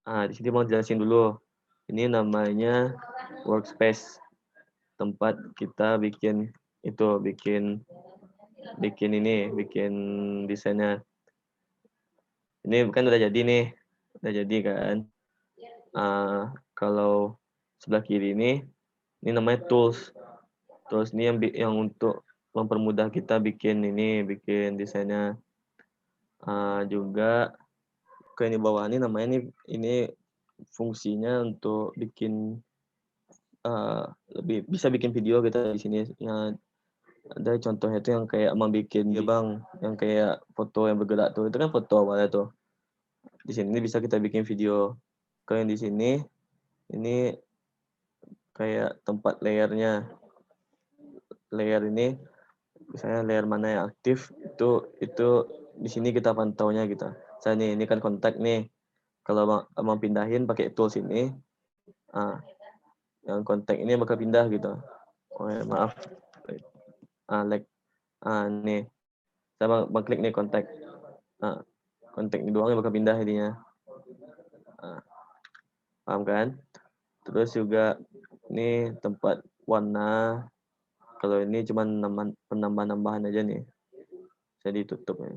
Di sini mau jelasin dulu. Ini namanya workspace, tempat kita bikin bikin desainnya. Ini kan udah jadi nih, udah jadi kan. Kalau sebelah kiri ini namanya tools. Tools ini yang untuk mempermudah kita bikin desainnya. Juga ke ini bawah ini namanya ini fungsinya untuk bikin lebih bisa bikin video kita di sini. Ada contohnya tuh yang kayak bikin ya bang, yang kayak foto yang bergerak tuh, itu kan foto awalnya tuh. Di sini bisa kita bikin video. Kalau yang di sini ini kayak tempat layernya. Layer ini misalnya layer mana yang aktif itu di sini kita pantaunya gitu. Misalnya ini kan kontak nih. Kalau mau pindahin pakai tools ini, yang kontak ini bakal pindah gitu. Oh ya, maaf. Nih. Saya klik nih kontak. Kontak ini doang yang bakal pindah jadinya. Paham kan? Terus juga ini tempat warna. Kalau ini cuma penambah-nambahan aja nih. Jadi tutup ya.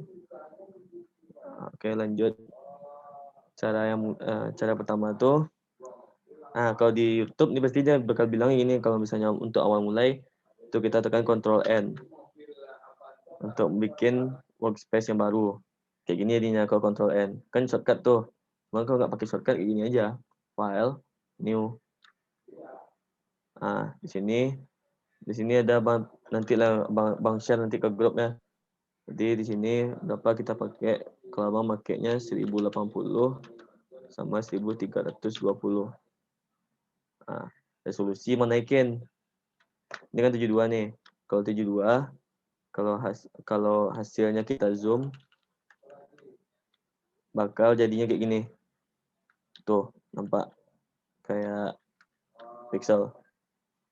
Oke, lanjut. Cara pertama tuh, kalau di YouTube nih pasti dia bakal bilang ini, kalau misalnya untuk awal mulai itu kita tekan Ctrl N untuk bikin workspace yang baru. Kayak gini jadinya kalau Ctrl N. Kan shortcut tuh. Cuman kalau nggak pakai shortcut kayak gini aja. File, new. Di sini ada nantilah bang share nanti ke grupnya. Jadi di sini berapa kita pakai? Kalau bang pakainya 1080 sama 1320. Resolusi mau naikin. Ini kan 72 nih. Kalau 72, kalau hasilnya kita zoom, bakal jadinya kayak gini. Tuh, nampak kayak pixel,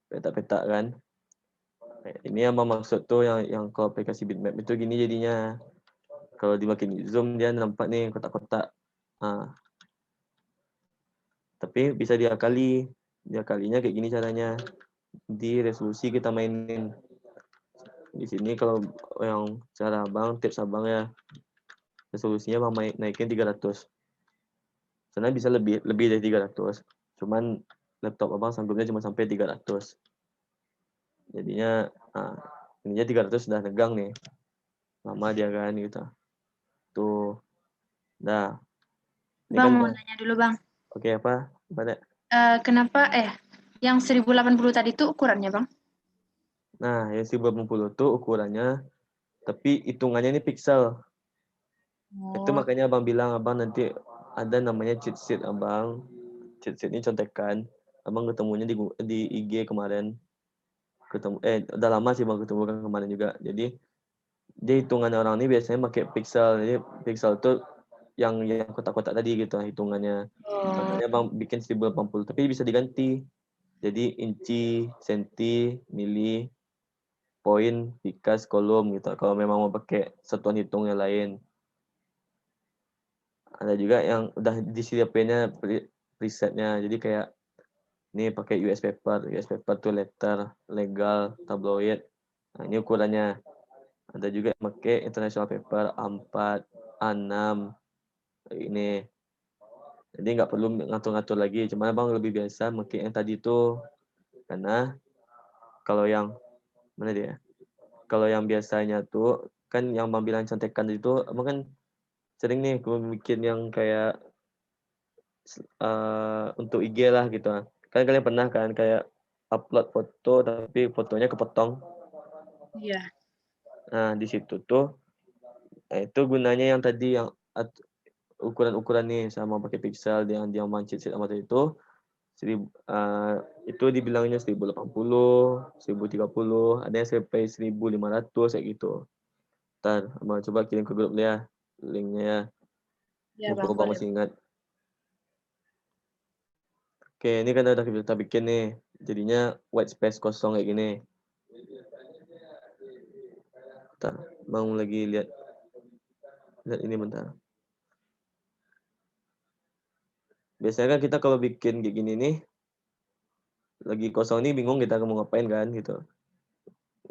petak-petak kan. Ini yang maksud tuh yang kalau aplikasi bitmap itu gini jadinya. Kalau dimakin zoom dia nampak nih kotak-kotak. Tapi bisa diakali. Diakalinya kayak gini caranya. Di resolusi kita mainin. Di sini kalau yang cara tips abang ya, resolusinya bang naikin 300. Sebenarnya bisa lebih dari 300. Cuman laptop abang sanggupnya cuma sampai 300. Jadinya ininya 300 sudah negang nih. Lama dia kan gitu. Tuh. Nah. Bang mau nanya dulu bang. Oke, apa? Kenapa yang 1080 tadi itu ukurannya bang? Nah, yang 1080 tuh ukurannya, tapi hitungannya ini pixel. Itu makanya abang bilang abang nanti ada namanya cheat sheet abang. Cheat sheet ini contekan. Abang ketemunya di IG kemarin. Udah lama sih bang ketemu kan kemarin juga. Jadi dia hitungan orang ini biasanya pakai pixel. Jadi pixel itu yang kotak-kotak tadi gitu hitungannya. Makanya bang bikin 1080, tapi bisa diganti. Jadi inci, senti, mili, poin, pikas, kolom gitu. Kalau memang mau pakai satuan hitung yang lain. Ada juga yang udah disiapinnya presetnya. Jadi kayak ini pakai US paper. US paper tuh letter, legal, tabloid. Nah, ini ukurannya. Ada juga yang pakai international paper A4, A6. Ini. Jadi nggak perlu ngatur-ngatur lagi. Cuma bang lebih biasa pakai yang tadi tuh. Karena kalau yang mana dia? Kalau yang biasanya tuh kan yang bang bilang contekan itu, abang kan sering nih gue bikin yang kayak untuk IG lah gitu. Kan kalian pernah kan kayak upload foto tapi fotonya kepotong. Iya. Nah, di situ tuh itu gunanya yang tadi yang ukuran-ukuran nih sama pakai pixel yang dia mancit sama itu itu dibilangnya 1080, 1030, ada yang sampai 1500 kayak gitu. Ntar abang coba kirim ke grup ya linknya ya. Bang, Mumpung abang masih ingat. Oke, ini kan udah kita bikin nih. Jadinya white space kosong kayak gini. Bentar, mau lagi lihat ini bentar. biasanya kan kita kalau bikin kayak gini nih, lagi kosong nih bingung kita mau ngapain kan gitu.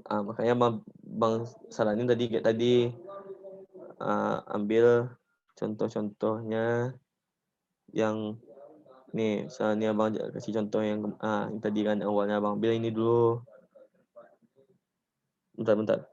Makanya Bang saranin tadi kayak tadi, ambil contoh-contohnya yang nih, misalnya Abang kasih contoh yang tadi kan awalnya Abang ambil ini dulu. Bentar.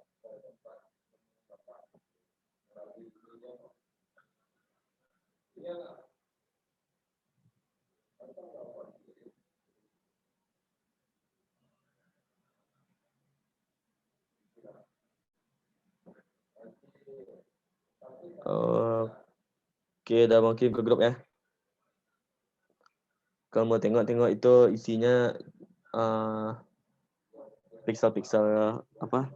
Oke, udah Abang kirim ke grup ya. Kalau mau tengok-tengok itu isinya pixel-pixel apa?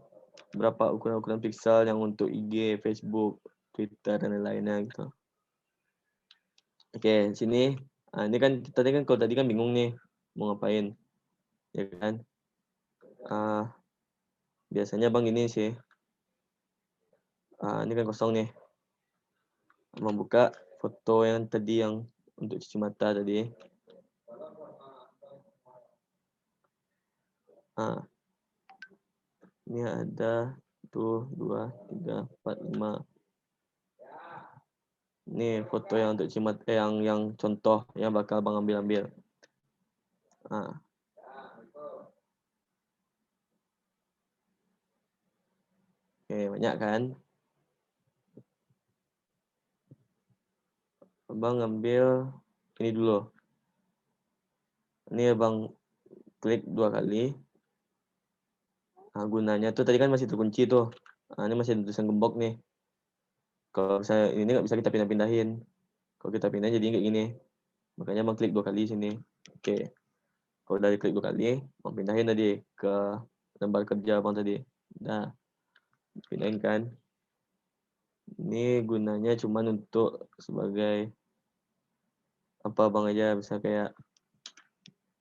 Berapa ukuran-ukuran pixel yang untuk IG, Facebook, Twitter dan lain-lainnya gitu. Oke, sini. Ini kan tadi kan kalau tadi kan bingung nih mau ngapain, ya kan? Biasanya Bang ini sih. Ini kan kosong nih. Abang buka foto yang tadi yang untuk cuci mata tadi. Ini ada tuh 2, 3, 4, 5. Ini foto yang untuk cuci mata, yang contoh yang bakal Bang ambil. Oke, banyak kan? Abang ambil ini dulu. Ini Abang klik 2 kali. Gunanya tuh tadi kan masih terkunci tuh. Ini masih ada tulisan gembok nih. Kalau misalnya ini nggak bisa kita pindah-pindahin. Kalau kita pindah jadi kayak gini. Makanya Abang klik 2 kali sini. Oke. Kalau udah diklik 2 kali, Abang pindahin tadi ke lembar kerja Abang tadi. Nah, pindahin kan. Ini gunanya cuman untuk sebagai apa Bang aja, bisa kayak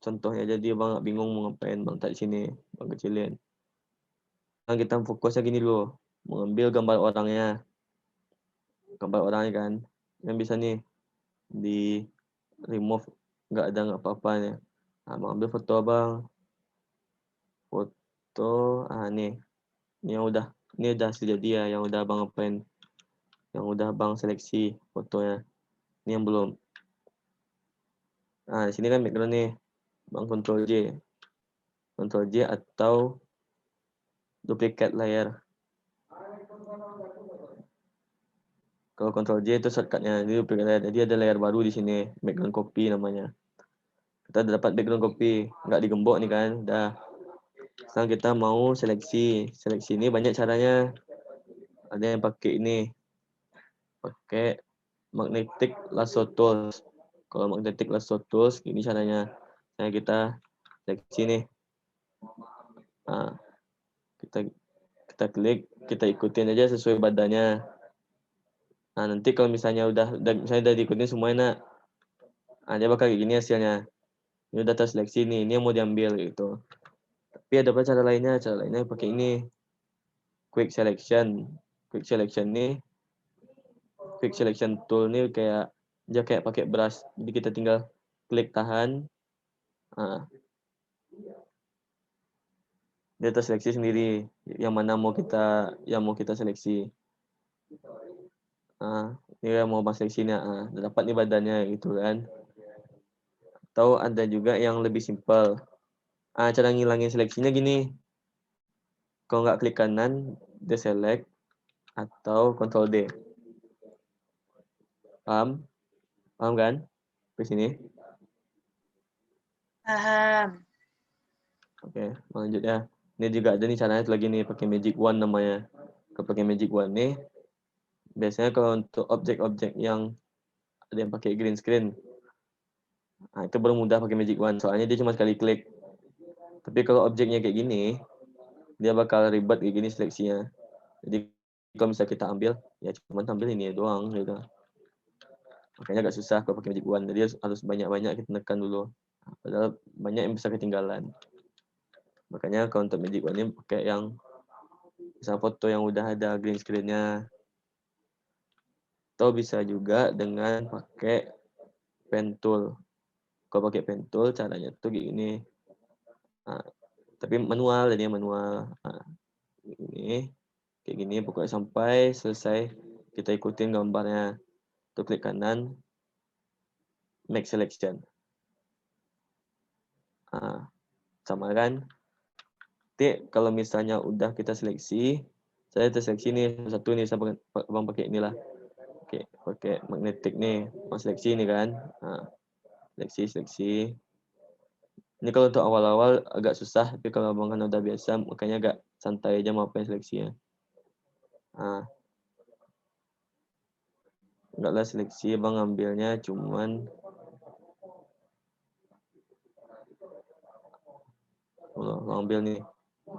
contohnya jadi Bang nggak bingung mau ngapain, Bang tarik sini, Bang kecilin. Nah, kita fokusnya gini dulu, mengambil gambar orangnya kan, yang bisa nih di remove, nggak apa-apa ya. Bang ambil foto Abang, nih, ini udah hasil jadi ya, yang udah Abang ngapain, yang udah Bang seleksi fotonya, ini yang belum. Di sini kan background nih, Bang Ctrl J atau duplicate layer. Kalau Ctrl J itu shortcutnya, ini duplicate layer. Jadi ada layer baru di sini, background copy namanya. Kita udah dapat background copy, nggak digembok nih kan, udah. Sekarang kita mau seleksi. Seleksi ini banyak caranya. Ada yang pakai ini, pakai magnetic lasso tools. Kalau magnetic lasso tools, ini caranya. Nah, kita seleksi nih. Kita klik, kita ikutin aja sesuai badannya. Nanti kalau misalnya udah diikutin semuanya, dia bakal kayak gini hasilnya. Ini udah terseleksi nih, ini yang mau diambil gitu. Tapi ada cara lainnya pakai ini, quick selection tool nih kayak dia kayak pakai brush. Jadi kita tinggal klik tahan, dia terseleksi sendiri yang mana mau kita seleksi. Ini yang mau seleksinya, dapat nih badannya gitu kan. Atau ada juga yang lebih simpel. Cara ngilangin seleksinya gini. Kalau nggak klik kanan, deselect atau Ctrl D. Paham? Paham kan? Di sini. Paham. Oke, lanjut ya. Ini juga ada nih caranya lagi nih, pakai Magic Wand namanya. Kalau pakai Magic Wand nih, biasanya kalau untuk objek-objek yang ada yang pakai green screen, itu baru mudah pakai Magic Wand. Soalnya dia cuma sekali klik. Tapi kalau objeknya kayak gini, dia bakal ribet kayak gini seleksinya. Jadi kalau misalnya kita ambil, ya cuma ambil ini doang gitu. Makanya agak susah kalau pakai Magic Wand. Jadi harus banyak-banyak kita tekan dulu. Padahal banyak yang bisa ketinggalan. Makanya kalau untuk Magic Wand ini pakai yang bisa foto yang udah ada green screen-nya. Atau bisa juga dengan pakai pen tool. Kalau pakai pen tool caranya tuh kayak gini. Nah, tapi manual, jadi manual. Nah, ini kayak gini pokoknya sampai selesai kita ikutin gambarnya. Tuh klik kanan, make selection. Nah, sama kan? Nanti kalau misalnya udah kita seleksi, saya terseleksi nih satu nih, saya bang pakai inilah, pakai magnetik nih, mau seleksi nih kan, nah, seleksi. Ini kalau untuk awal-awal agak susah, tapi kalau abang kan udah biasa, makanya agak santai aja mau apa seleksinya. Nah, enggaklah seleksi, abang ambilnya cuman ambil nih,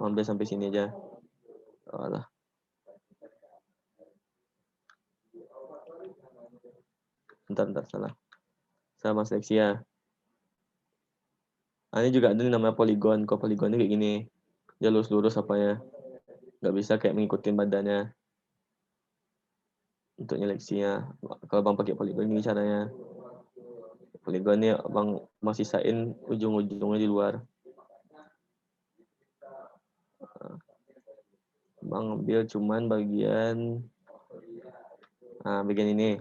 ambil sampai sini aja. Alah. Bentar, salah. Sama seleksi ya. Nah, ini juga ada namanya poligon. Kalau poligon ini kayak gini. Dia lurus-lurus apanya. Nggak bisa kayak mengikuti badannya. Untuk nyeleksinya. Kalau bang pakai poligon ini caranya. Poligon ini bang masih sisain ujung-ujungnya di luar. Bang ambil cuman bagian bagian ini.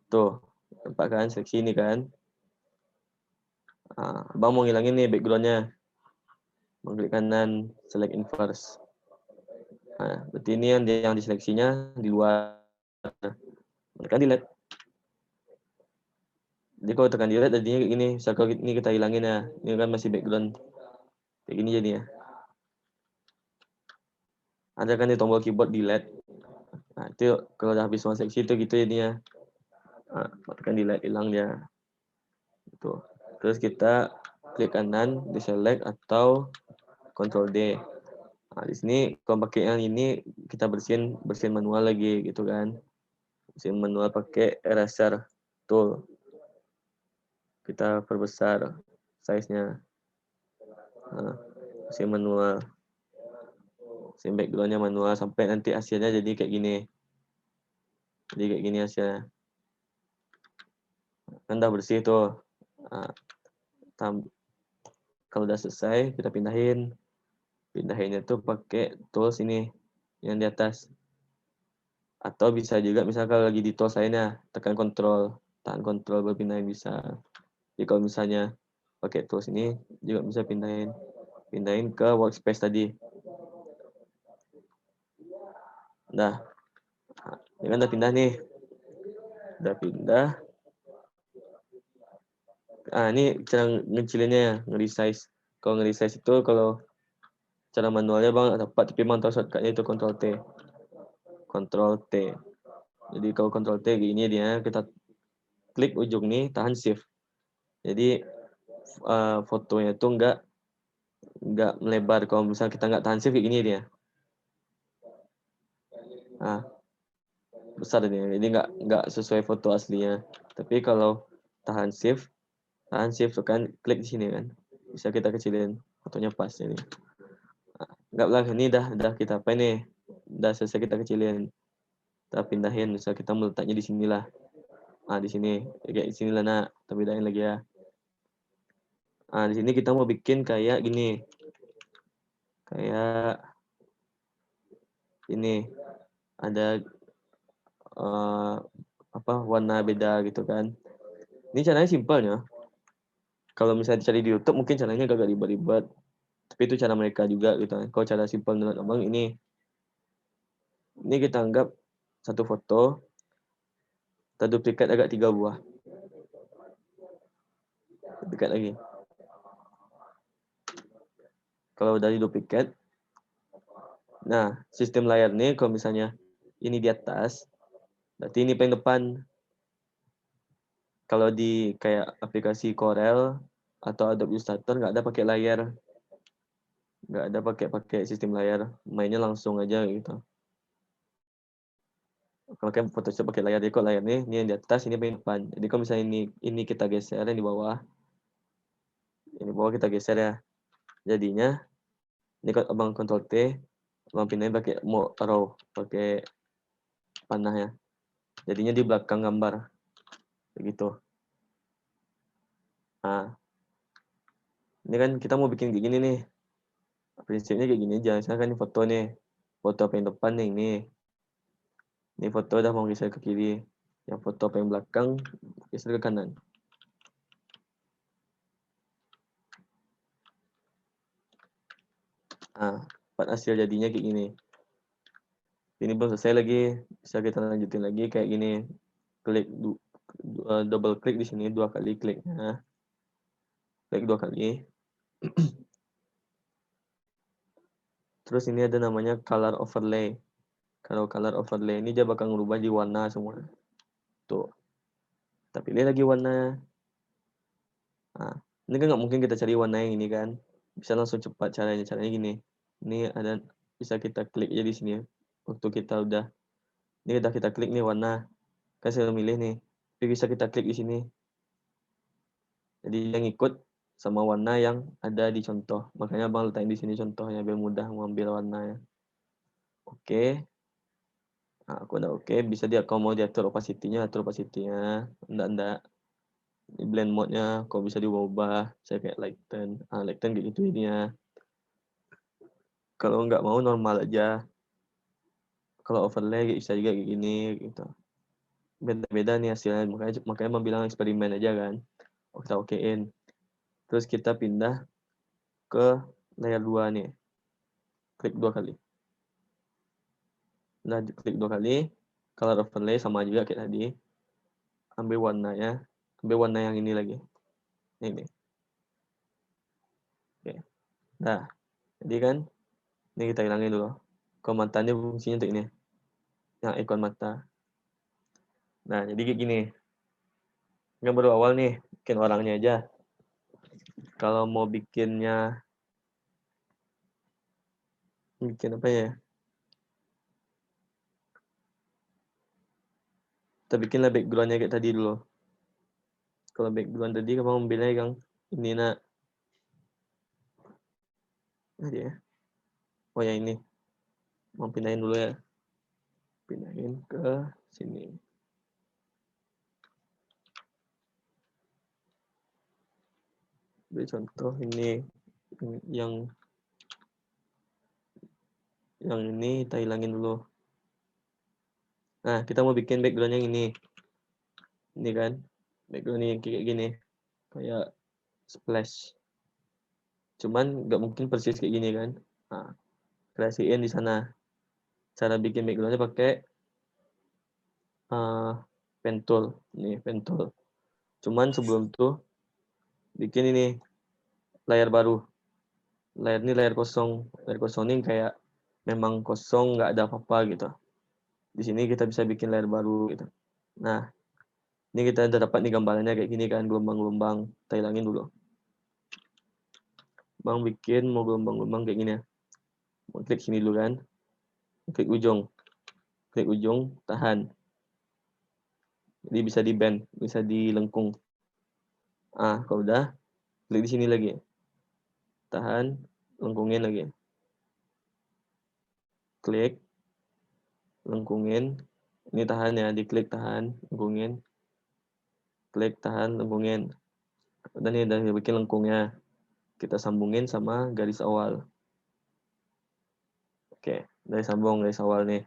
Tuh, tempat kan seleksi ini kan. Bang mau ngilangin nih backgroundnya. Bang klik kanan, select inverse. Nah, berarti ini yang diseleksinya di luar. Tekan delete. Jadi kalau tekan delete tadinya kayak gini. Misalkan ini kita hilangin ya. Ini kan masih background. Kayak gini jadinya. Ada kan di tombol keyboard delete. Nah, itu kalau udah habis semua seksi itu gitu jadinya. Tekan delete, hilang dia. Itu. Terus kita klik kanan, di select atau Ctrl D. Nah, di sini kalau pakai yang ini kita bersihin manual lagi gitu kan. Bersihin manual pakai eraser tool. Kita perbesar size-nya. Bersihin manual. Bersihin background-nya manual sampai nanti hasilnya jadi kayak gini. Jadi kayak gini hasilnya. Kan udah bersih tuh. Kalau udah selesai kita pindahinnya tuh pakai tools ini yang di atas, atau bisa juga misalkan lagi di tools lainnya tahan kontrol berpindahin bisa. Jadi kalau misalnya pakai tools ini juga bisa pindahin ke workspace tadi. Nah, ini kan udah pindah nih, ini cara ngecilinnya ya, nge-resize. Kalau nge-resize itu kalau cara manualnya bang tepat, tapi bang tahu shortcutnya itu Ctrl T. Jadi kalau Ctrl T gini dia, kita klik ujung nih, tahan shift. Jadi fotonya itu nggak melebar. Kalau misalnya kita nggak tahan shift kayak gini dia. Besar ini. Jadi nggak sesuai foto aslinya. Tapi kalau tahan shift kan klik di sini kan. Bisa kita kecilin fotonya pas ini. Nggak lah, ini dah kita apa ini? Udah selesai kita kecilin. Kita pindahin, misal kita meletaknya di sinilah. Di sini, kayak di sinilah nak. Kita pindahin lagi ya. Di sini kita mau bikin kayak gini. Kayak ini. Ada warna beda gitu kan. Ini caranya simpel ya. Kalau misalnya dicari di YouTube mungkin caranya agak ribet-ribet. Tapi itu cara mereka juga gitu kan. Kalau cara simpel menurut abang ini kita anggap satu foto, kita duplikat agak 3 buah. Duplikat lagi. Kalau udah diduplikat, nah sistem layar nih kalau misalnya ini di atas, berarti ini paling depan. Kalau di kayak aplikasi Corel atau Adobe Illustrator nggak ada pakai layar, nggak ada pakai sistem layar, mainnya langsung aja gitu. Kalau kayak Photoshop pakai layar, jadi kok layar ini yang di atas, ini paling depan. Jadi kalau misalnya ini kita geser yang di bawah, ini bawah kita geser ya. Jadinya ini kalau abang Ctrl T, abang pindahin pakai mau taruh pakai panah ya. Jadinya di belakang gambar. begitu. Nah, ini kan kita mau bikin kayak gini nih. Prinsipnya kayak gini aja. Misalkan ini foto nih. Foto apa yang depan nih, ini. Ini foto udah mau geser ke kiri. Yang foto apa yang belakang, geser ke kanan. Nah, hasil jadinya kayak gini. Ini belum selesai lagi. Bisa kita lanjutin lagi kayak gini. Klik double klik di sini 2 kali kliknya. Klik 2 kali. Terus ini ada namanya color overlay. Kalau color overlay ini dia bakal ngubah di warna semua. Tuh. Kita pilih lagi warna. Nah, ini kan nggak mungkin kita cari warna yang ini kan. Bisa langsung cepat caranya. Caranya gini. Ini ada bisa kita klik aja di sini. Waktu kita udah ini udah kita klik nih warna. Kan saya milih nih. Tapi bisa kita klik di sini. Jadi yang ikut sama warna yang ada di contoh. Makanya Bang letakkan di sini contohnya biar mudah mengambil warnanya. Oke. Nah, aku udah oke. Bisa kalau mau diatur opacity-nya, atur opacity-nya. Enggak. Di blend mode-nya kok bisa diubah. Saya kayak lighten. Lighten kayak gitu ininya. Kalau nggak mau normal aja. Kalau overlay bisa juga kayak gini gitu. Beda-beda nih hasilnya. Makanya Bang bilang eksperimen aja kan. Kita okein. Terus kita pindah ke layer 2 nih. Klik 2 kali. Nah, klik 2 kali. Color overlay sama juga kayak tadi. Ambil warnanya. Ambil warna yang ini lagi. Ini. Oke. Nah, jadi kan ini kita hilangin dulu. Ikon matanya fungsinya untuk ini. Yang ikon mata. Nah, jadi kayak gini. Yang baru awal nih, bikin orangnya aja. Kalau mau bikinnya bikin apa ya? Kita bikinlah background-nya kayak tadi dulu. Kalau background tadi kamu ambilnya yang ini nak. Tadi ya. Oh ya ini. Mau pindahin dulu ya. Pindahin ke sini. Beri contoh ini yang ini kita hilangin dulu. Nah, kita mau bikin background yang ini. Ini kan. Background yang kayak gini. Kayak splash. Cuman nggak mungkin persis kayak gini kan. Nah, kreasiin di sana. Cara bikin backgroundnya pakai pen tool. Nih, pen tool. Cuman sebelum tuh bikin ini layar baru. Layar ini layar kosong. Layar kosong ini kayak memang kosong, nggak ada apa-apa gitu. Di sini kita bisa bikin layar baru gitu. Nah, ini kita udah dapat nih gambarannya kayak gini kan, gelombang-gelombang. Kita hilangin dulu. Bang bikin mau gelombang-gelombang kayak gini ya. Mau klik sini dulu kan. Klik ujung. Klik ujung, tahan. Jadi bisa di bend, bisa dilengkung. Kalau udah, klik di sini lagi. Tahan, lengkungin lagi. Klik, lengkungin. Ini tahan ya, diklik tahan, lengkungin. Klik tahan, lengkungin. Udah nih, udah bikin lengkungnya. Kita sambungin sama garis awal. Oke, dari sambung garis awal nih.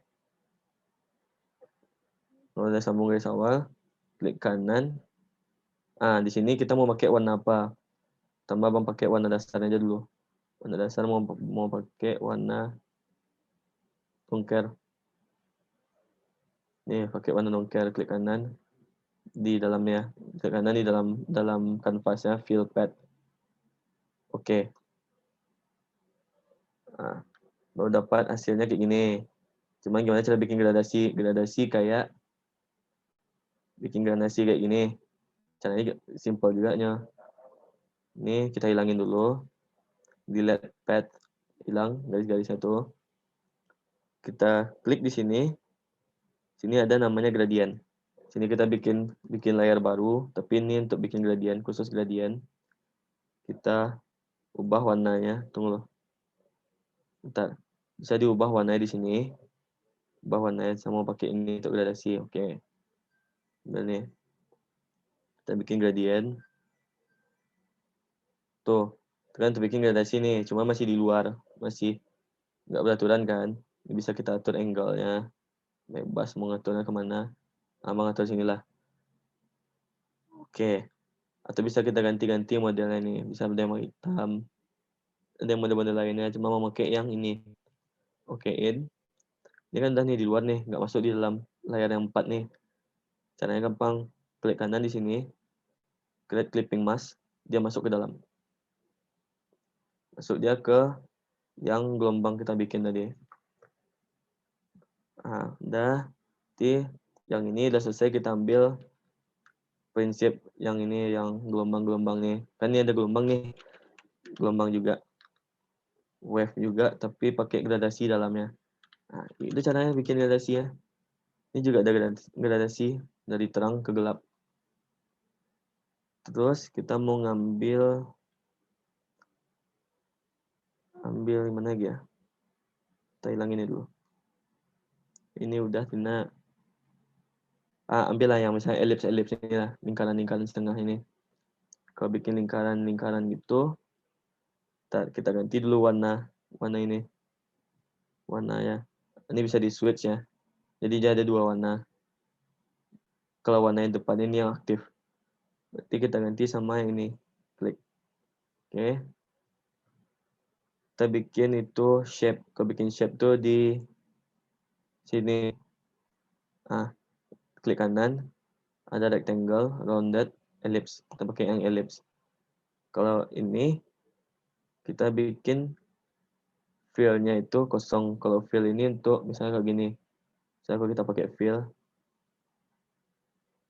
Kalau udah sambung garis awal, klik kanan. Di sini kita mau pakai warna apa? Tambah Bang pakai warna dasar aja dulu. Warna dasar mau pakai warna longker. Nih, pakai warna longker, klik kanan di dalamnya. Klik kanan di dalam kanvasnya fill pad. Oke. Nah, baru dapat hasilnya kayak gini. Cuman gimana cara bikin gradasi? Bikin gradasi kayak gini. Caranya simple juga nya. Ini kita hilangin dulu. Delete pad. Hilang garis-garisnya tuh. Kita klik di sini. Sini ada namanya gradient. Sini kita bikin layar baru, tapi ini untuk bikin gradient, khusus gradient. Kita ubah warnanya. Tunggu loh. Bentar. Bisa diubah warnanya di sini. Ubah warnanya sama pakai ini untuk gradasi. Oke. Udah nih. Kita bikin gradient. Tuh, kan terbikin gradasi nih, cuma masih di luar, masih nggak beraturan kan. Ini bisa kita atur angle-nya, bebas mau ngaturnya kemana. Mau ngatur sinilah. Oke, atau bisa kita ganti-ganti modelnya nih, bisa ada yang mau hitam, ada yang model-model lainnya, cuma mau pakai yang ini. Okein. Ini kan udah nih di luar nih, nggak masuk di dalam layar yang 4 nih. Caranya gampang, klik kanan di sini, klik clipping mask, dia masuk ke dalam. Masuk dia ke yang gelombang kita bikin tadi. Nah, udah. Jadi yang ini udah selesai, kita ambil prinsip yang ini, yang gelombang-gelombang nih. Kan ini ada gelombang nih, gelombang juga, wave juga, tapi pakai gradasi dalamnya. Nah, itu caranya bikin gradasi ya. Ini juga ada gradasi dari terang ke gelap. Terus kita mau ambil mana lagi ya? Kita hilangin ini dulu. Ini udah Tina. Ambil lah yang misalnya elips ini lah, lingkaran setengah ini. Kalau bikin lingkaran gitu, kita ganti dulu warna ini. Warna ya. Ini bisa di switch ya. Jadi dia ada 2 warna. Kalau warna yang depan ini yang aktif. Berarti kita ganti sama yang ini. Klik. Oke. Kita bikin itu shape. Kalau bikin shape tuh di sini. Klik kanan. Ada rectangle, rounded, ellipse. Kita pakai yang ellipse. Kalau ini, kita bikin fill-nya itu kosong. Kalau fill ini untuk misalnya kayak gini. Misalnya kalau kita pakai fill.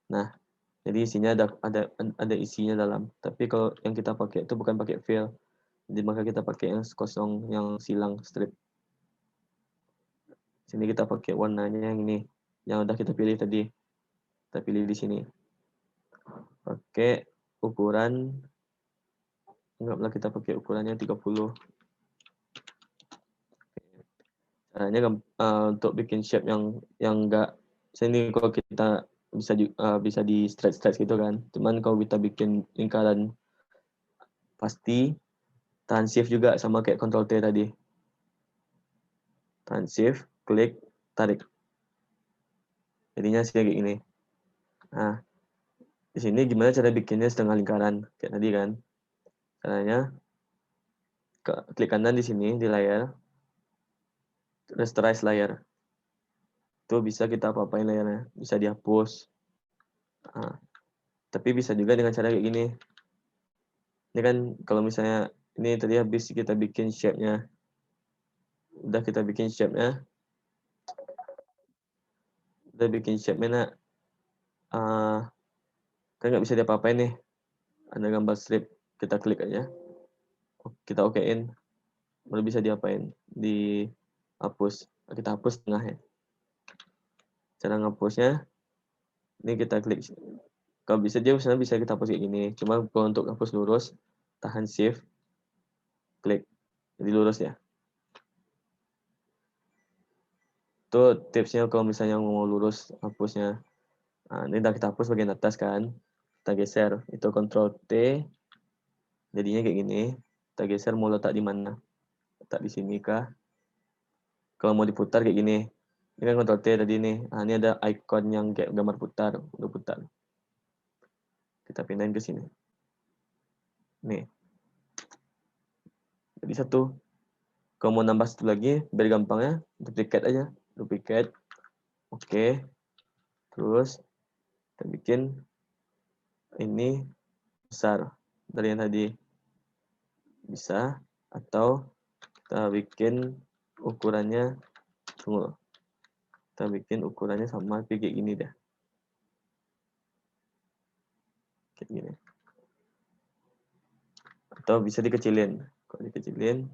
Nah, jadi isinya ada isinya dalam. Tapi kalau yang kita pakai itu bukan pakai fill. Jadi maka kita pakai yang kosong, yang silang strip. Sini kita pakai warnanya yang ini, yang udah kita pilih tadi. Kita pilih di sini. Pakai ukuran, anggaplah kita pakai ukurannya 30. Caranya untuk bikin shape yang enggak, sini kalau kita bisa di stretch gitu kan. Cuman kalau kita bikin lingkaran pasti, tahan shift juga sama kayak Ctrl T tadi. Tahan shift, klik, tarik. Jadinya sih kayak gini. Nah, di sini gimana cara bikinnya setengah lingkaran kayak tadi kan. Caranya klik kanan di sini di layar, rasterize layar. Itu bisa kita apa-apain layarnya, bisa dihapus. Nah, tapi bisa juga dengan cara kayak gini. Ini kan kalau misalnya ini tadi habis kita bikin shape-nya. Udah kita bikin shape-nya. Nah, kan nggak bisa diapa-apain nih. Ada gambar strip, kita klik aja. Kita okein. Baru bisa diapain? Dihapus. Kita hapus tengahnya. Cara ngapusnya, ini kita klik. Kalau bisa dia misalnya bisa kita hapus kayak gini. Cuma kalau untuk hapus lurus, tahan shift, klik. Jadi lurus ya. Itu tipsnya kalau misalnya mau lurus hapusnya. Nah, ini udah kita hapus bagian atas kan. Kita geser. Itu Ctrl T. Jadinya kayak gini. Kita geser mau letak di mana. Letak di sini kah? Kalau mau diputar kayak gini. Ini kan Ctrl T tadi nih. Nah, ini ada icon yang kayak gambar putar. Udah putar. Kita pindahin ke sini. Nih. Jadi satu. Kalau mau nambah satu lagi, biar gampangnya, duplicate aja. Duplicate. Oke. Terus, kita bikin ini besar dari yang tadi. Bisa. Atau kita bikin ukurannya, tunggu. Kita bikin ukurannya sama, tapi kayak gini deh. Kayak gini. Atau bisa dikecilin. Kalau dikecilin,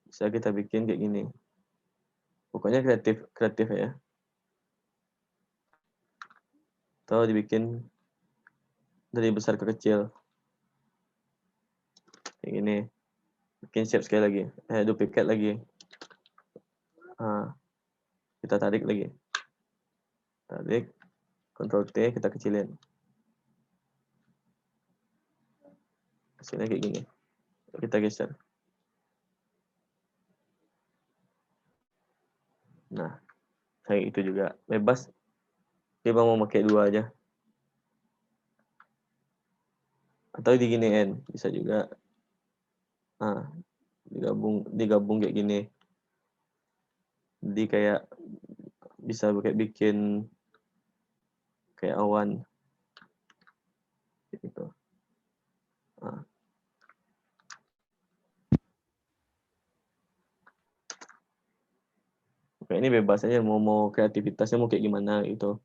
bisa kita bikin kayak gini. Pokoknya kreatif ya. Atau dibikin dari besar ke kecil. Kayak gini. Bikin shape sekali lagi. Duplicate lagi. Kita tarik lagi. Tarik. Ctrl T, kita kecilin. Hasilnya kayak gini. Kita geser. Nah, kayak itu juga. Bebas. Dia mau pakai 2 aja. Atau diginiin, bisa juga. Nah, digabung kayak gini. Jadi kayak bisa bikin kayak awan gitu. Nah. Kayak ini bebas aja mau kreativitasnya mau kayak gimana gitu.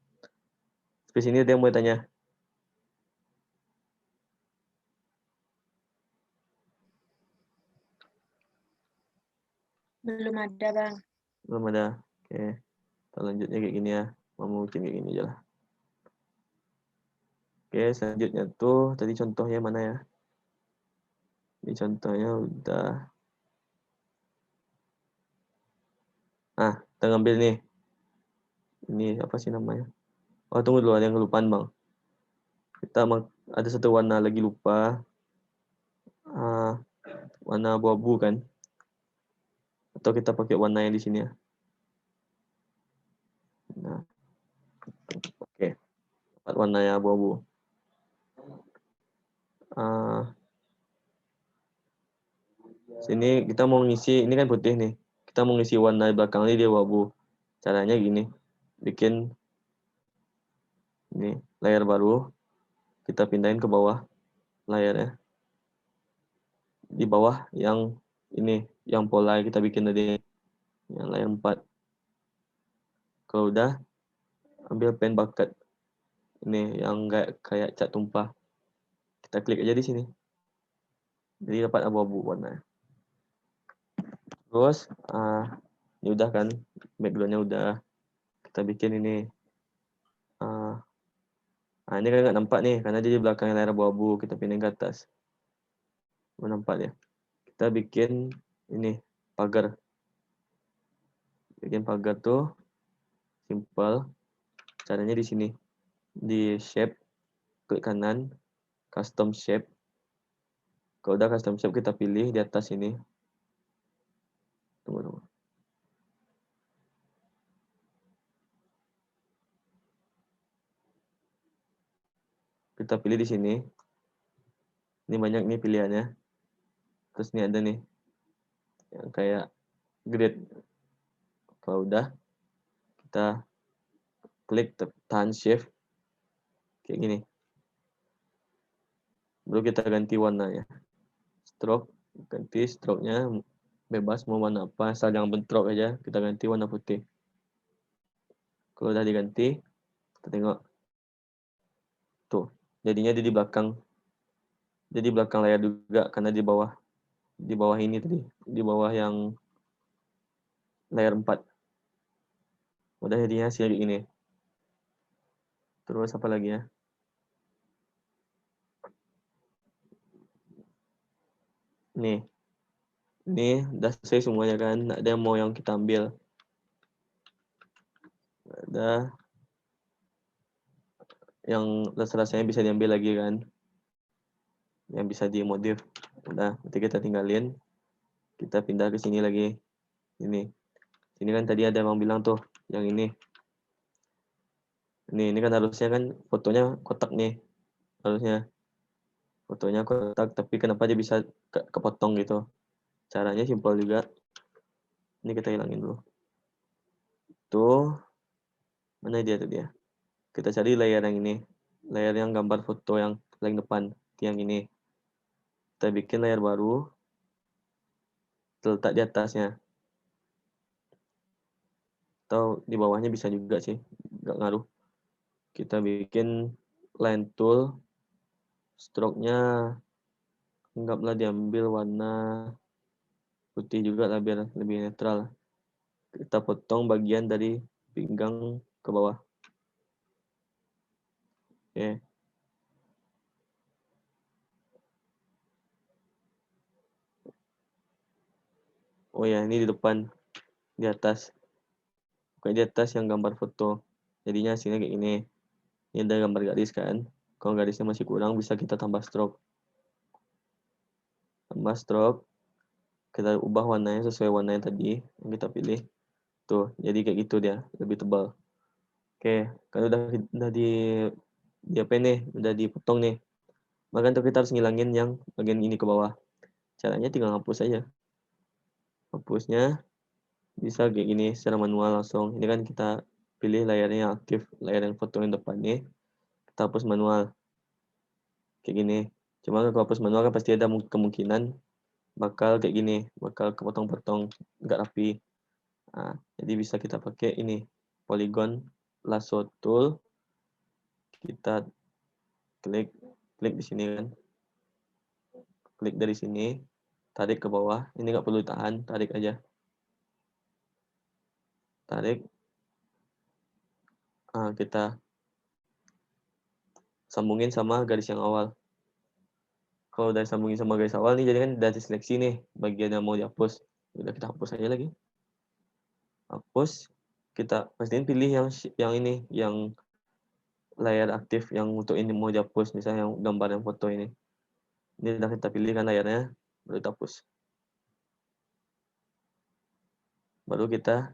Di sini dia mau tanya. Belum ada, Bang. Belum ada. Oke. Kita lanjutnya kayak gini ya. Mau bikin kayak gini aja lah. Oke, selanjutnya tuh tadi contohnya mana ya? Ini contohnya udah. Nah, kita ngambil nih. Ini apa sih namanya? Oh, tunggu dulu, ada yang kelupaan, Bang. Kita ada satu warna lagi lupa. Warna abu-abu kan? Atau kita pakai warna yang di sini ya. Nah, oke. Warna yang abu-abu. Sini kita mau ngisi, ini kan putih nih. Kita mau ngisi warna belakang ini dia abu. Caranya gini. Bikin ini layar baru. Kita pindahin ke bawah layarnya. Di bawah yang ini, yang pola yang kita bikin tadi. Yang layar 4. Kalau udah, ambil pen bucket. Ini yang kayak cat tumpah. Kita klik aja di sini. Jadi dapat abu-abu warna. Terus, ini udah kan, backgroundnya udah. Kita bikin ini. Ini kan nggak nampak nih, karena dia di belakang layar abu-abu. Kita pindahin ke atas. Nampak ya. Kita bikin ini, pagar. Bikin pagar tuh, simple. Caranya di sini. Di shape, klik kanan, custom shape. Kalau udah custom shape, kita pilih di atas ini. Tunggu. Kita pilih di sini. Ini banyak nih pilihannya. Terus ini ada nih yang kayak grid. Kalau udah, kita klik tahan shift kayak gini. Baru kita ganti warnanya. Stroke, ganti stroke-nya bebas mau warna apa, asal jangan bentrok aja. Kita ganti warna putih. Kalau udah diganti, kita tengok tuh. Jadinya dia di belakang. Jadi belakang layar juga karena di bawah ini tadi, di bawah yang layar 4. Udah jadinya hasil kayak gini. Terus apa lagi ya? Nih. Ini udah selesai semuanya kan. Ada mau yang kita ambil. Ada yang rasa-rasanya bisa diambil lagi kan. Yang bisa dimodif. Udah, nanti kita tinggalin. Kita pindah ke sini lagi. Ini. Ini kan tadi ada yang bilang tuh, yang ini. Ini kan harusnya kan fotonya kotak nih. Harusnya. Fotonya kotak, tapi kenapa dia bisa kepotong gitu. Caranya simpel juga. Ini kita hilangin dulu. Tuh. Mana dia tuh dia? Kita cari layar yang ini. Layar yang gambar foto yang paling depan. Yang ini. Kita bikin layar baru. Terletak di atasnya. Atau di bawahnya bisa juga sih. Nggak ngaruh. Kita bikin line tool. Stroke-nya anggaplah diambil warna putih juga lah biar lebih netral. Kita potong bagian dari pinggang ke bawah. Oke. Oh ya, ini di depan. Di atas. Pokoknya di atas yang gambar foto. Jadinya hasilnya kayak gini. Ini ada gambar garis kan. Kalau garisnya masih kurang, bisa kita tambah stroke. tambah stroke, kita ubah warnanya sesuai warna yang tadi yang kita pilih. Tuh, jadi kayak gitu dia, lebih tebal. Oke, kan udah apa nih, udah dipotong nih. Maka untuk kita harus ngilangin yang bagian ini ke bawah. Caranya tinggal hapus aja. Hapusnya bisa kayak gini secara manual langsung. Ini kan kita pilih layarnya yang aktif, layar yang foto yang depan nih. Kita hapus manual. Kayak gini. Cuma kalau hapus manual kan pasti ada kemungkinan bakal kayak gini, bakal kepotong-potong, nggak rapi. Nah, jadi bisa kita pakai ini, polygon lasso tool. Kita klik di sini kan. Klik dari sini, tarik ke bawah. Ini nggak perlu ditahan, tarik aja. Tarik. Kita sambungin sama garis yang awal. Kalau udah sambungin sama garis awal nih, jadi kan udah diseleksi nih bagian yang mau dihapus. Udah kita hapus aja lagi. Hapus. Kita pastiin pilih yang ini, yang layar aktif yang untuk ini mau dihapus, misalnya yang gambar yang foto ini. Ini udah kita pilih kan layarnya, baru kita hapus. Baru kita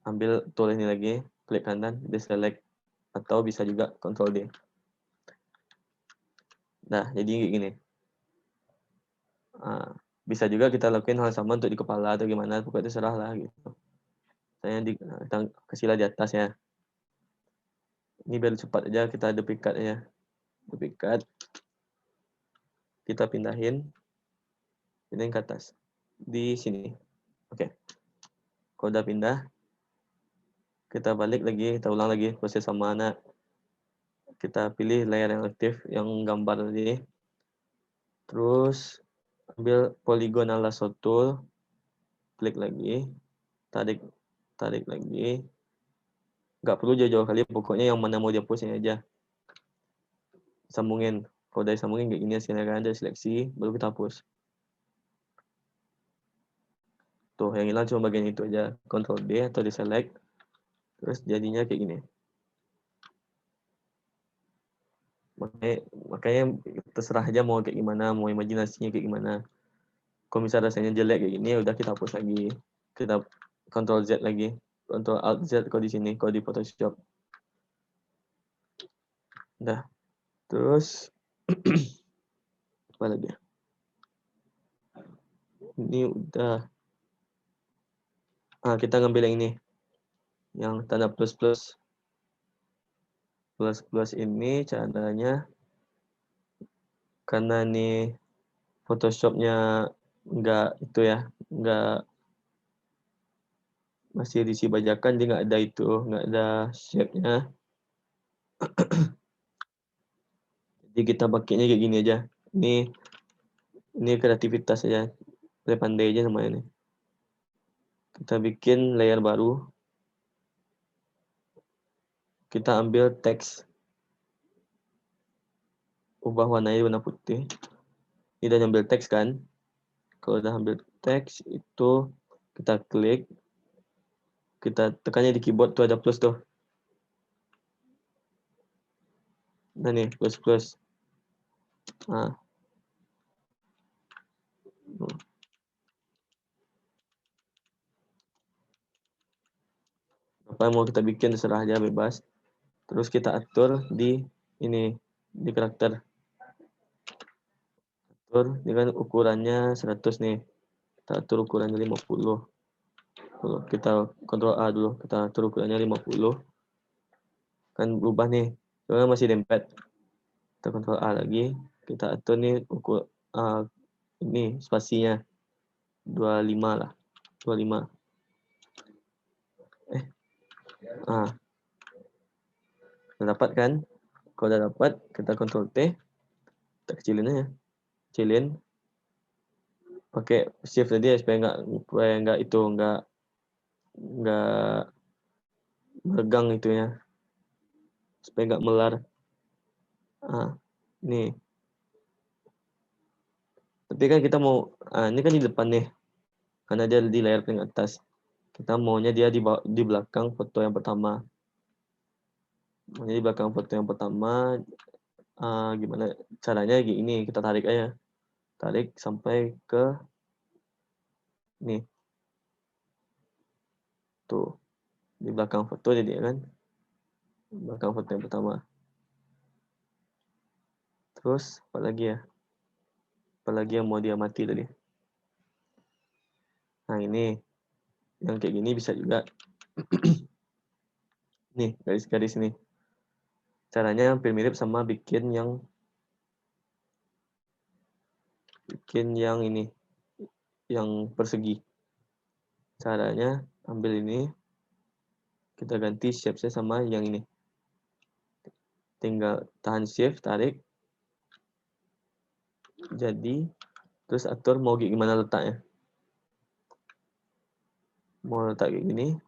ambil tool ini lagi, klik kanan, deselect, atau bisa juga Ctrl D. Nah, jadi kayak gini. Bisa juga kita lakuin hal sama untuk di kepala atau gimana, pokoknya terserah lah gitu. Saya kita kasihlah di atas ya. Ini biar cepat aja, kita duplikat aja. Duplikat. Kita pindahin ke atas. Di sini. Oke. Kalau udah pindah, kita balik lagi, kita ulang lagi proses sama anak. Kita pilih layar yang aktif, yang gambar tadi. Terus ambil polygonal lasso tool, klik lagi, tarik lagi. Nggak perlu jauh-jauh kali, pokoknya yang mana mau dihapusnya aja. Sambungin. Kalau udah sambungin kayak gini hasilnya kan, ada seleksi, baru kita hapus. Tuh, yang hilang cuma bagian itu aja. Ctrl D atau deselect. Terus jadinya kayak gini. Makanya terserah aja mau kayak gimana, mau imajinasinya kayak gimana. Kalau misalnya rasanya jelek kayak gini, udah kita hapus lagi. Kita Ctrl Z lagi. Ctrl Alt Z kalau di sini, kalau di Photoshop. Udah. Terus apa lagi? Ini udah. Kita ngambil yang ini. Yang tanda plus-plus. Plus-plus ini caranya karena nih Photoshop-nya nggak masih diisi bajakan, dia nggak ada shape-nya. Jadi kita pakainya kayak gini aja. Ini kreativitas aja, pandai aja namanya nih. Kita bikin layer baru. Kita ambil teks, ubah warnanya warna putih. Ini udah ambil teks kan? Kalau udah ambil teks itu kita klik, kita tekannya di keyboard tuh ada plus tuh. Nah nih plus. Apa yang mau kita bikin terserah aja, bebas. Terus kita atur di karakter. Atur, ini kan ukurannya 100 nih. Kita atur ukurannya 50. Kita Ctrl A dulu, kita atur ukurannya 50. Kan berubah nih, soalnya masih dempet. Kita Ctrl A lagi, kita atur nih ini spasinya 25 lah, 25. Udah dapat kan? Kalau udah dapat, kita Ctrl T, kita kecilin aja, pakai shift tadi ya, supaya nggak meregang itunya, supaya nggak melar. Nih. Tapi kan kita mau, ini kan di depan nih, karena dia di layar paling atas. Kita maunya dia di belakang foto yang pertama. Maunya di belakang foto yang pertama, gimana caranya gini, kita tarik aja. tarik sampai ke nih. Tuh, di belakang foto jadi kan. Belakang foto yang pertama. Terus apa lagi ya? Apalagi yang mau dia mati tadi. Nah, ini yang kayak gini bisa juga. Nih, garis-garis nih. Caranya hampir mirip sama bikin yang ini, yang persegi. Caranya ambil ini, kita ganti shape-nya sama yang ini. Tinggal tahan shift, tarik. Jadi, terus atur mau gimana letaknya. Mau letak kayak gini,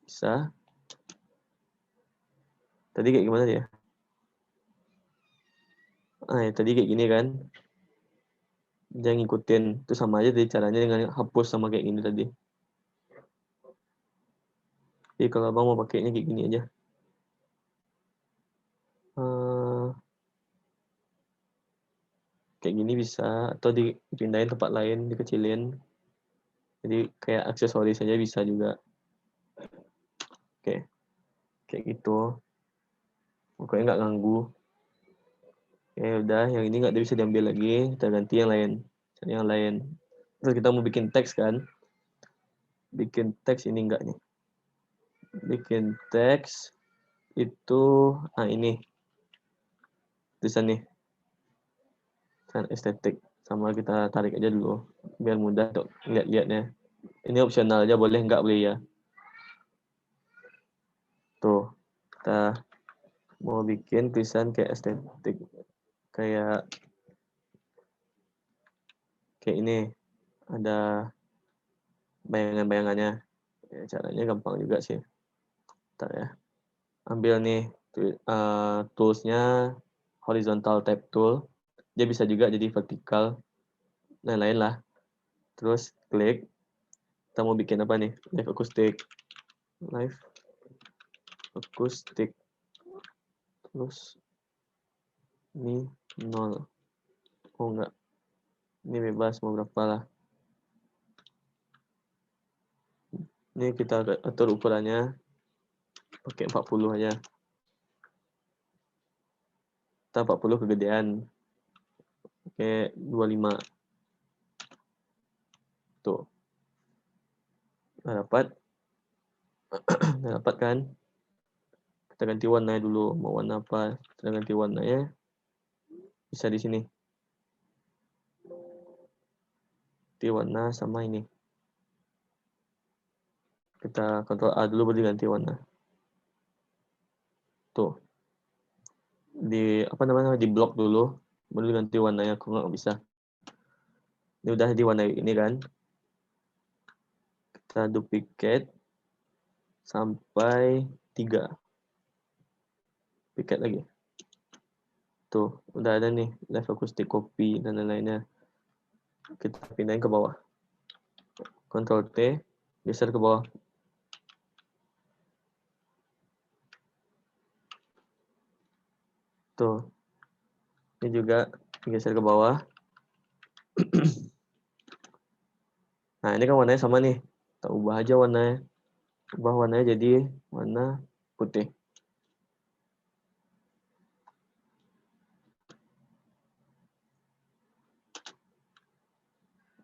bisa. Tadi kayak gimana dia? Ya, tadi kayak gini kan. Jangan ngikutin. Itu sama aja tadi caranya dengan hapus sama kayak gini tadi. Jadi kalau abang mau pakainya kayak gini aja. Kayak gini bisa. Atau dipindahin tempat lain, dikecilin. Jadi kayak aksesoris saja bisa juga. Oke. Kayak gitu. Pokoknya nggak ganggu. Udah, yang ini nggak bisa diambil lagi. Kita ganti yang lain. Cari yang lain. Terus kita mau bikin teks kan. Bikin teks ini enggak nih. Bikin teks itu ini tulisan nih. Tulisan estetik. Sama kita tarik aja dulu. Biar mudah untuk lihat-lihatnya. Ini opsional aja, boleh nggak boleh ya. Tuh. Kita mau bikin tulisan kayak estetik. Kayak ini. Ada bayangan-bayangannya. Ya, caranya gampang juga sih. Bentar ya. Ambil nih toolsnya horizontal tab tool. Dia bisa juga jadi vertikal. Lain-lain lah. Terus klik. Kita mau bikin apa nih? Live acoustic. Live acoustic. Terus ini 0. Oh enggak. Ini bebas mau berapa lah. Ini kita atur ukurannya. Pakai 40 aja. Kita 40 kegedean. Oke, 25. Tuh. Udah dapat. Udah dapat kan? Kita ganti warnanya dulu. Mau warna apa? Kita ganti warnanya. Bisa di sini. Ganti warna sama ini. Kita Ctrl A dulu baru diganti warna. Tuh. Di blok dulu baru ganti warnanya. Kok nggak bisa. Ini udah di warna ini kan. Kita duplicate sampai 3. Duplicate lagi. Tuh, udah ada nih live acoustic copy dan lain-lainnya. Kita pindahin ke bawah. Ctrl T, geser ke bawah. Tuh. Ini juga geser ke bawah. Nah, ini kan warnanya sama nih. Kita ubah aja warnanya. Ubah warnanya jadi warna putih.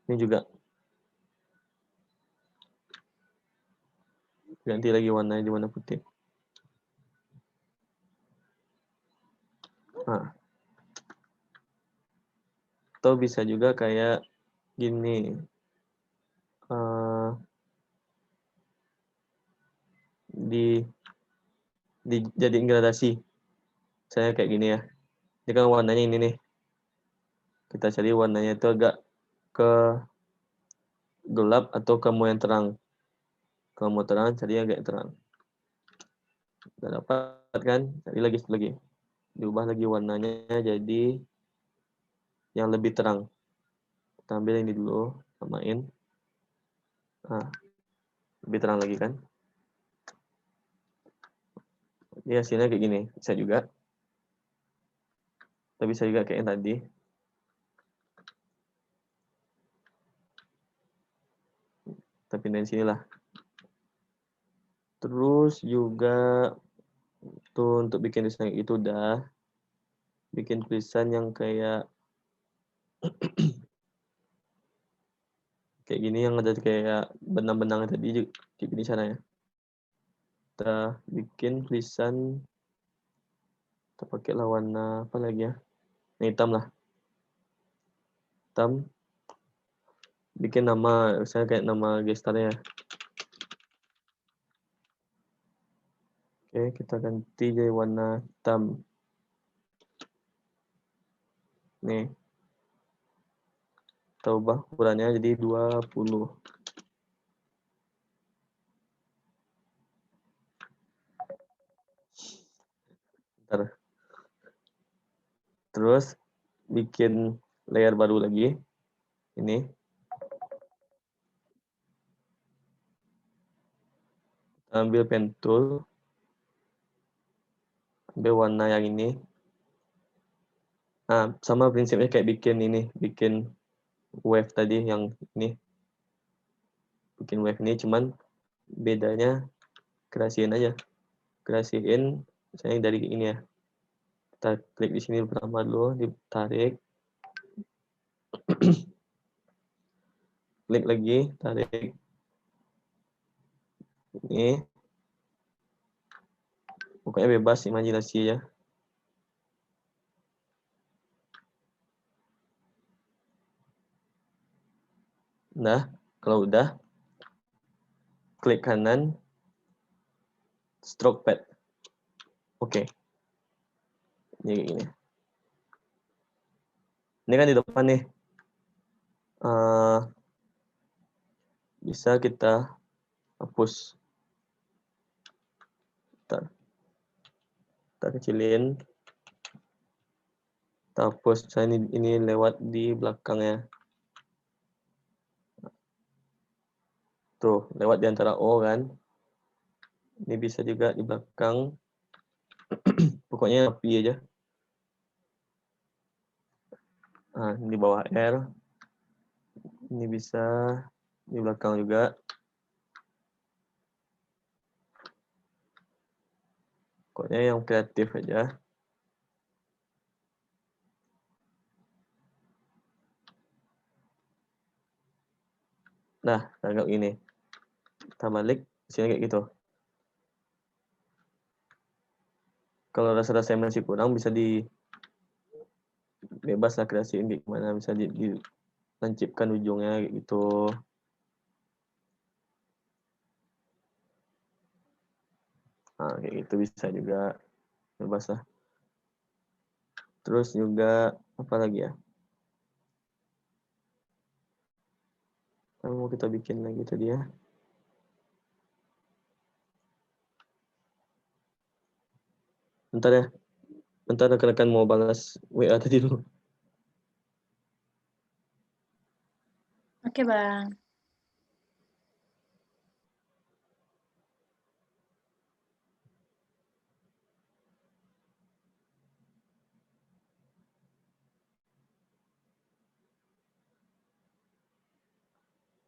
Ini juga. Ganti lagi warnanya di warna putih. Nah. Atau bisa juga kayak gini. Dijadiin gradasi. Saya kayak gini ya. Ini kan warnanya ini nih. Kita cari warnanya itu agak ke gelap atau ke mau yang terang. Kalau mau terang, cari agak terang. Udah dapat kan? Cari lagi. Diubah lagi warnanya jadi yang lebih terang. Kita ambil ini dulu, samain. Nah, lebih terang lagi kan? Ini hasilnya kayak gini. Bisa juga. Kita bisa juga kayak yang tadi. bikin dari sini lah. Terus juga tuh untuk bikin tulisan itu udah bikin tulisan yang kayak gini yang ada kayak benang-benang tadi, kayak gini caranya. Kita bikin tulisan, kita pakai warna apa lagi ya? Yang hitam lah. Hitam. Bikin nama, misalnya kayak nama gestarnya. Oke, kita ganti jadi warna hitam. Nih. Kita ubah ukurannya jadi 20. Bentar. Terus bikin layer baru lagi. Ini. Ambil pen tool. Ambil warna yang ini. Nah, sama prinsipnya kayak bikin ini, bikin wave tadi yang ini. Bikin wave ini, cuman bedanya kerasiin aja. Kerasiin misalnya dari ini ya. Kita klik di sini pertama dulu, ditarik. Klik lagi, tarik. Ini. Pokoknya bebas imajinasi ya. Nah, kalau udah, klik kanan, stroke pad. Oke. Ini kayak gini. Ini kan di depan nih. Bisa kita hapus. Kita kecilin. Kita hapus. Misalnya ini lewat di belakangnya. Tuh, lewat di antara O kan. Ini bisa juga di belakang. Pokoknya rapi aja. Nah, di bawah R. Ini bisa di belakang juga. Pokoknya yang kreatif aja. Nah, anggap ini. Kita balik, sini kayak gitu. Kalau rasa-rasa masih kurang, bisa bebas lah kreasiin gimana. Bisa ditancipkan ujungnya kayak gitu. Nah, kayak gitu bisa juga. Bebas lah. Terus juga, apa lagi ya? Mau kita bikin lagi tadi ya. Bentar ya. Bentar rekan-rekan mau balas WA tadi dulu. Oke, Bang.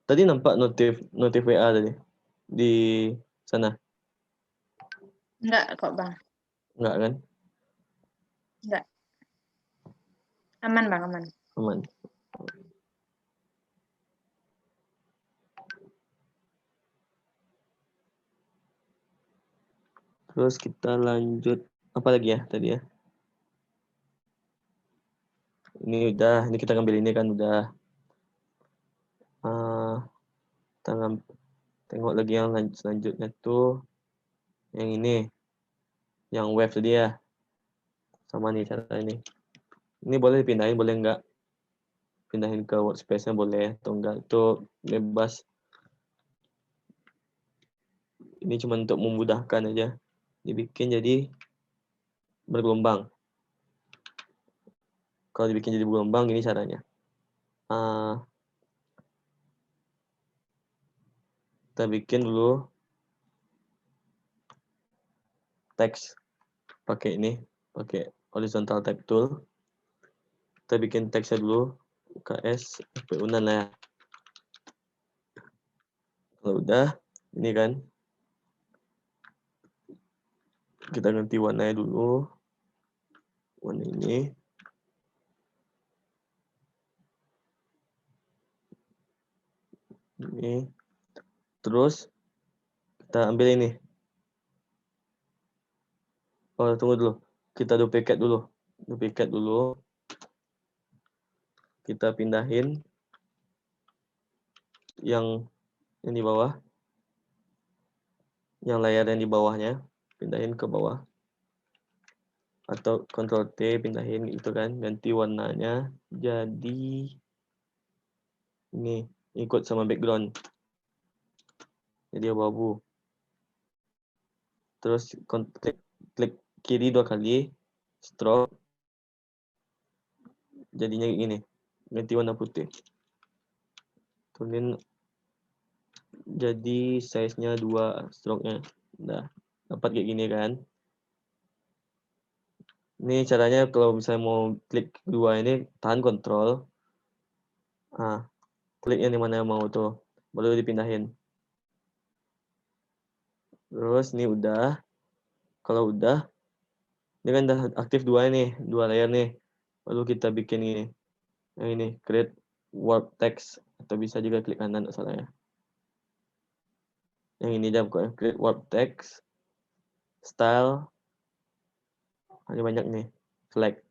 Tadi nampak notif WA tadi di sana? Enggak kok, Bang. Enggak kan? Enggak. Aman, Bang, aman. Aman. Terus kita lanjut apa lagi ya tadi ya? Ini udah, ini kita ngambil ini kan udah. Kita tengok lagi yang selanjutnya tuh yang ini, yang wave tadi ya. Sama nih cara ini. Ini boleh dipindahin, boleh enggak? Pindahin ke workspace-nya boleh atau enggak, itu bebas. Ini cuma untuk memudahkan aja. Dibikin jadi bergelombang. Kalau dibikin jadi bergelombang, ini caranya. Kita bikin dulu teks pakai ini, pakai horizontal type tool. Kita bikin teksnya dulu, UKS, FPU lah ya. Kalau udah, ini kan kita ganti warnanya dulu. Warna ini. Ini. Terus kita ambil ini. Oh, tunggu dulu. Kita duplicate dulu. Duplicate dulu. Kita pindahin yang di bawah. Yang layar yang di bawahnya. Pindahin ke bawah. Atau Ctrl T, pindahin itu kan. Ganti warnanya. Jadi ini. Ikut sama background. Jadi abu-abu. Terus klik kiri 2 kali. Stroke. Jadinya kayak gini. Ganti warna putih. Turunin jadi size-nya 2 stroke-nya. Udah. Dapat kayak gini kan. Ini caranya kalau misalnya mau klik dua ini, tahan kontrol. Nah, klik yang dimana mau tuh. Baru dipindahin. Terus ini udah. Kalau udah, ini kan udah aktif dua nih. 2 layer nih. Lalu kita bikin ini. Yang ini, create warp text. Atau bisa juga klik kanan, nggak salah ya. Yang ini aja pokoknya. Create warp text. Style. Ada banyak nih. Select.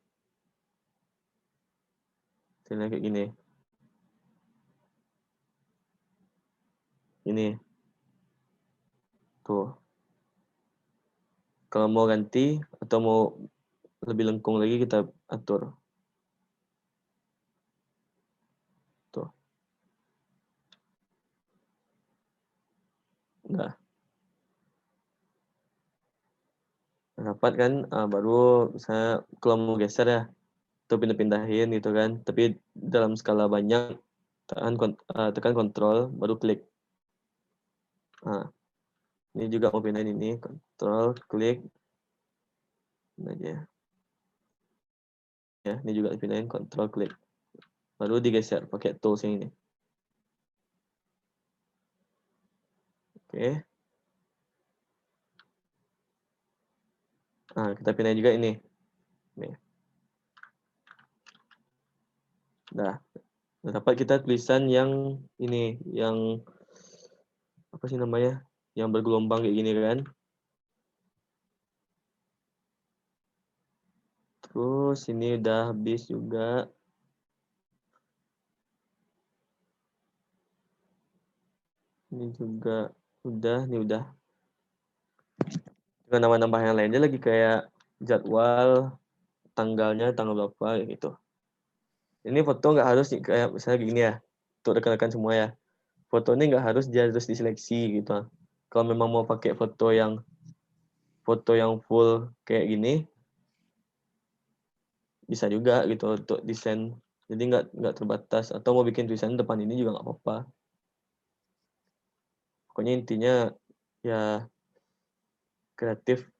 Select kayak gini. Ini. Tuh. Kalau mau ganti atau mau lebih lengkung lagi kita atur. Tuh. Nah. Dapat kan, baru saya kalau mau geser ya, atau pindah-pindahin gitu kan. Tapi dalam skala banyak, tekan kontrol, baru klik. Nah, ini juga mau pindahin ini, kontrol, klik. Ini aja. Ya, ini juga dipindahin, kontrol, klik. Baru digeser pakai tools yang ini. Oke. Nah, kita pindahin juga ini. Nih. Nah, dapat kita tulisan yang ini, yang apa sih namanya? Yang bergelombang kayak gini kan. Terus ini udah habis juga. Ini juga udah, ini udah. Dengan nama-nama yang lainnya lagi kayak jadwal, tanggalnya, tanggal berapa gitu. Ini foto nggak harus kayak misalnya gini ya, untuk rekan-rekan semua ya. Foto ini nggak harus dia harus diseleksi gitu. Kalau memang mau pakai foto yang full kayak gini, bisa juga gitu untuk desain. Jadi nggak terbatas. Atau mau bikin tulisan depan ini juga nggak apa-apa. Pokoknya intinya ya kreatif